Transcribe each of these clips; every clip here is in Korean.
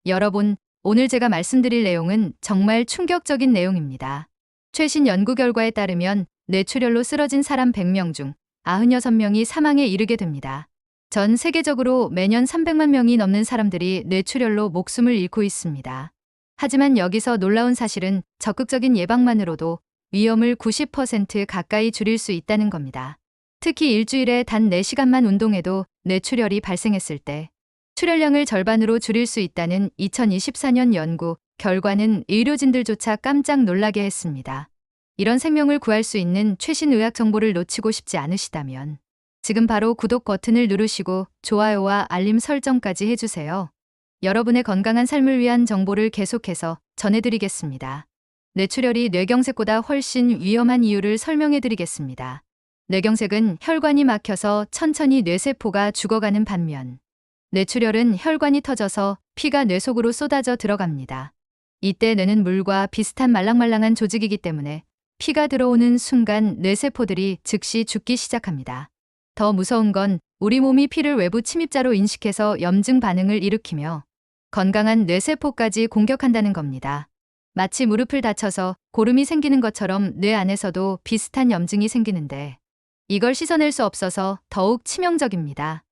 여러분, 오늘 제가 말씀드릴 내용은 정말 충격적인 내용입니다. 최신 연구 결과에 따르면 뇌출혈로 쓰러진 사람 100명 중 96명이 사망에 이르게 됩니다. 전 세계적으로 매년 300만 명이 넘는 사람들이 뇌출혈로 목숨을 잃고 있습니다. 하지만 여기서 놀라운 사실은 적극적인 예방만으로도 위험을 90% 가까이 줄일 수 있다는 겁니다. 특히 일주일에 단 4시간만 운동해도 뇌출혈이 발생했을 때 출혈량을 절반으로 줄일 수 있다는 2024년 연구 결과는 의료진들조차 깜짝 놀라게 했습니다. 이런 생명을 구할 수 있는 최신 의학 정보를 놓치고 싶지 않으시다면 지금 바로 구독 버튼을 누르시고 좋아요와 알림 설정까지 해주세요. 여러분의 건강한 삶을 위한 정보를 계속해서 전해드리겠습니다. 뇌출혈이 뇌경색보다 훨씬 위험한 이유를 설명해드리겠습니다. 뇌경색은 혈관이 막혀서 천천히 뇌세포가 죽어가는 반면 뇌출혈은 혈관이 터져서 피가 뇌 속으로 쏟아져 들어갑니다. 이때 뇌는 물과 비슷한 말랑말랑한 조직이기 때문에 피가 들어오는 순간 뇌세포들이 즉시 죽기 시작합니다. 더 무서운 건 우리 몸이 피를 외부 침입자로 인식해서 염증 반응을 일으키며 건강한 뇌세포까지 공격한다는 겁니다. 마치 무릎을 다쳐서 고름이 생기는 것처럼 뇌 안에서도 비슷한 염증이 생기는데 이걸 씻어낼 수 없어서 더욱 치명적입니다.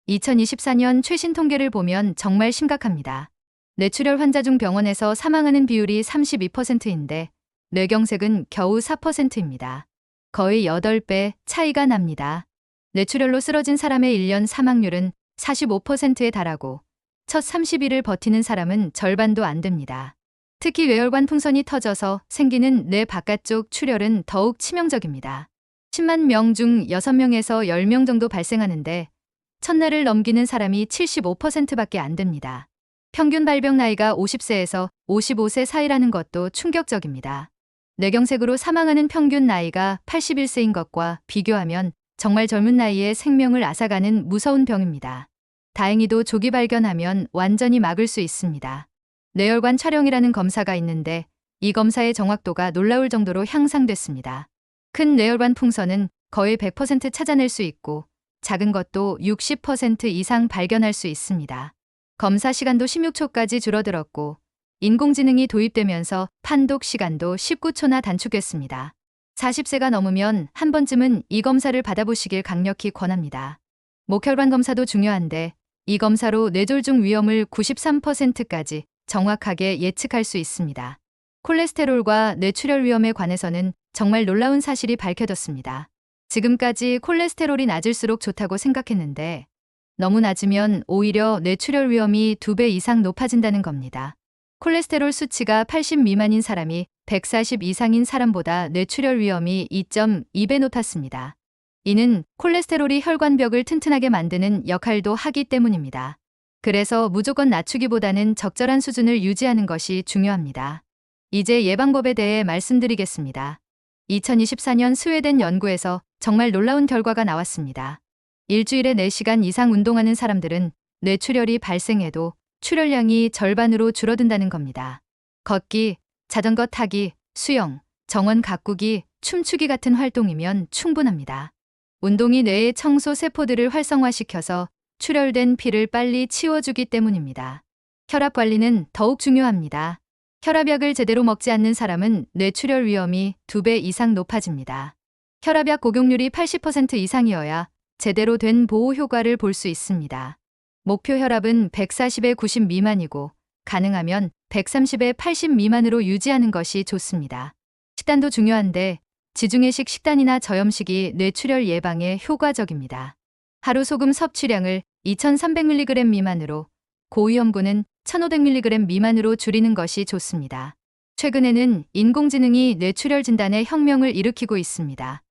2024년 최신 통계를 보면 정말 심각합니다. 뇌출혈 환자 중 병원에서 사망하는 비율이 32%인데 뇌경색은 겨우 4%입니다. 거의 8배 차이가 납니다. 뇌출혈로 쓰러진 사람의 1년 사망률은 45%에 달하고 첫 30일을 버티는 사람은 절반도 안 됩니다. 특히 뇌혈관 풍선이 터져서 생기는 뇌 바깥쪽 출혈은 더욱 치명적입니다. 10만 명 중 6명에서 10명 정도 발생하는데 첫날을 넘기는 사람이 75%밖에 안 됩니다. 평균 발병 나이가 50세에서 55세 사이라는 것도 충격적입니다. 뇌경색으로 사망하는 평균 나이가 81세인 것과 비교하면 정말 젊은 나이에 생명을 앗아가는 무서운 병입니다. 다행히도 조기 발견하면 완전히 막을 수 있습니다. 뇌혈관 촬영이라는 검사가 있는데 이 검사의 정확도가 놀라울 정도로 향상됐습니다. 큰 뇌혈관 풍선은 거의 100% 찾아낼 수 있고 작은 것도 60% 이상 발견할 수 있습니다. 검사 시간도 16초까지 줄어들었고 인공지능이 도입되면서 판독 시간도 19초나 단축했습니다. 40세가 넘으면 한 번쯤은 이 검사를 받아보시길 강력히 권합니다. 목혈관 검사도 중요한데 이 검사로 뇌졸중 위험을 93%까지 정확하게 예측할 수 있습니다. 콜레스테롤과 뇌출혈 위험에 관해서는 정말 놀라운 사실이 밝혀졌습니다. 지금까지 콜레스테롤이 낮을수록 좋다고 생각했는데 너무 낮으면 오히려 뇌출혈 위험이 2배 이상 높아진다는 겁니다. 콜레스테롤 수치가 80 미만인 사람이 140 이상인 사람보다 뇌출혈 위험이 2.2배 높았습니다. 이는 콜레스테롤이 혈관벽을 튼튼하게 만드는 역할도 하기 때문입니다. 그래서 무조건 낮추기보다는 적절한 수준을 유지하는 것이 중요합니다. 이제 예방법에 대해 말씀드리겠습니다. 2024년 스웨덴 연구에서 정말 놀라운 결과가 나왔습니다. 일주일에 4시간 이상 운동하는 사람들은 뇌출혈이 발생해도 출혈량이 절반으로 줄어든다는 겁니다. 걷기, 자전거 타기, 수영, 정원 가꾸기, 춤추기 같은 활동이면 충분합니다. 운동이 뇌의 청소 세포들을 활성화시켜서 출혈된 피를 빨리 치워주기 때문입니다. 혈압 관리는 더욱 중요합니다. 혈압약을 제대로 먹지 않는 사람은 뇌출혈 위험이 2배 이상 높아집니다. 혈압약 복용률이 80% 이상이어야 제대로 된 보호 효과를 볼 수 있습니다. 목표 혈압은 140에 90 미만이고 가능하면 130에 80 미만으로 유지하는 것이 좋습니다. 식단도 중요한데 지중해식 식단이나 저염식이 뇌출혈 예방에 효과적입니다. 하루 소금 섭취량을 2300mg 미만으로 고위험군은 1500mg 미만으로 줄이는 것이 좋습니다. 최근에는 인공지능이 뇌출혈 진단에 혁명을 일으키고 있습니다.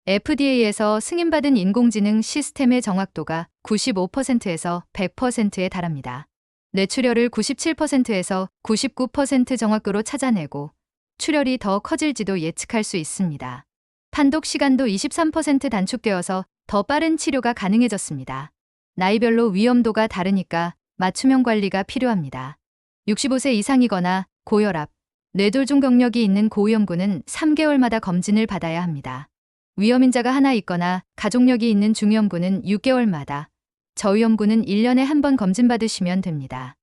FDA에서 승인받은 인공지능 시스템의 정확도가 95%에서 100%에 달합니다. 뇌출혈을 97%에서 99% 정확도로 찾아내고 출혈이 더 커질지도 예측할 수 있습니다. 판독 시간도 23% 단축되어서 더 빠른 치료가 가능해졌습니다. 나이별로 위험도가 다르니까 맞춤형 관리가 필요합니다. 65세 이상이거나 고혈압, 뇌졸중 경력이 있는 고위험군은 3개월마다 검진을 받아야 합니다. 위험인자가 하나 있거나 가족력이 있는 중위험군은 6개월마다, 저위험군은 1년에 한 번 검진받으시면 됩니다.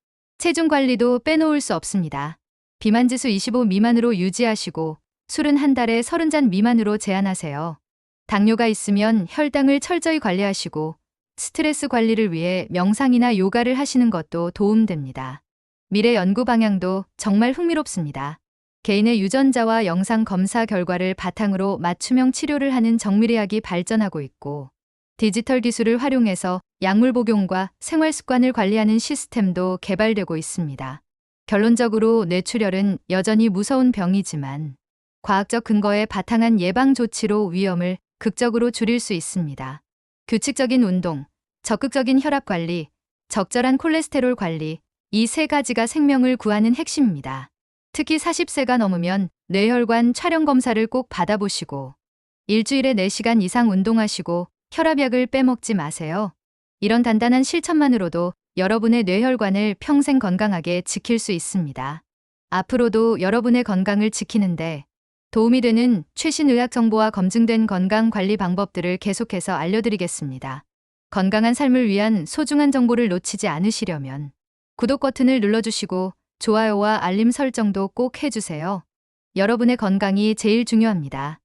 체중 관리도 빼놓을 수 없습니다. 비만지수 25 미만으로 유지하시고 술은 한 달에 30잔 미만으로 제한하세요. 당뇨가 있으면 혈당을 철저히 관리하시고 스트레스 관리를 위해 명상이나 요가를 하시는 것도 도움됩니다. 미래 연구 방향도 정말 흥미롭습니다. 개인의 유전자와 영상 검사 결과를 바탕으로 맞춤형 치료를 하는 정밀의학이 발전하고 있고 디지털 기술을 활용해서 약물 복용과 생활 습관을 관리하는 시스템도 개발되고 있습니다. 결론적으로 뇌출혈은 여전히 무서운 병이지만 과학적 근거에 바탕한 예방 조치로 위험을 극적으로 줄일 수 있습니다. 규칙적인 운동, 적극적인 혈압 관리, 적절한 콜레스테롤 관리, 이 세 가지가 생명을 구하는 핵심입니다. 특히 40세가 넘으면 뇌혈관 촬영 검사를 꼭 받아보시고 일주일에 4시간 이상 운동하시고 혈압약을 빼먹지 마세요. 이런 단단한 실천만으로도 여러분의 뇌혈관을 평생 건강하게 지킬 수 있습니다. 앞으로도 여러분의 건강을 지키는데 도움이 되는 최신 의학 정보와 검증된 건강 관리 방법들을 계속해서 알려드리겠습니다. 건강한 삶을 위한 소중한 정보를 놓치지 않으시려면 구독 버튼을 눌러주시고 좋아요와 알림 설정도 꼭 해주세요. 여러분의 건강이 제일 중요합니다.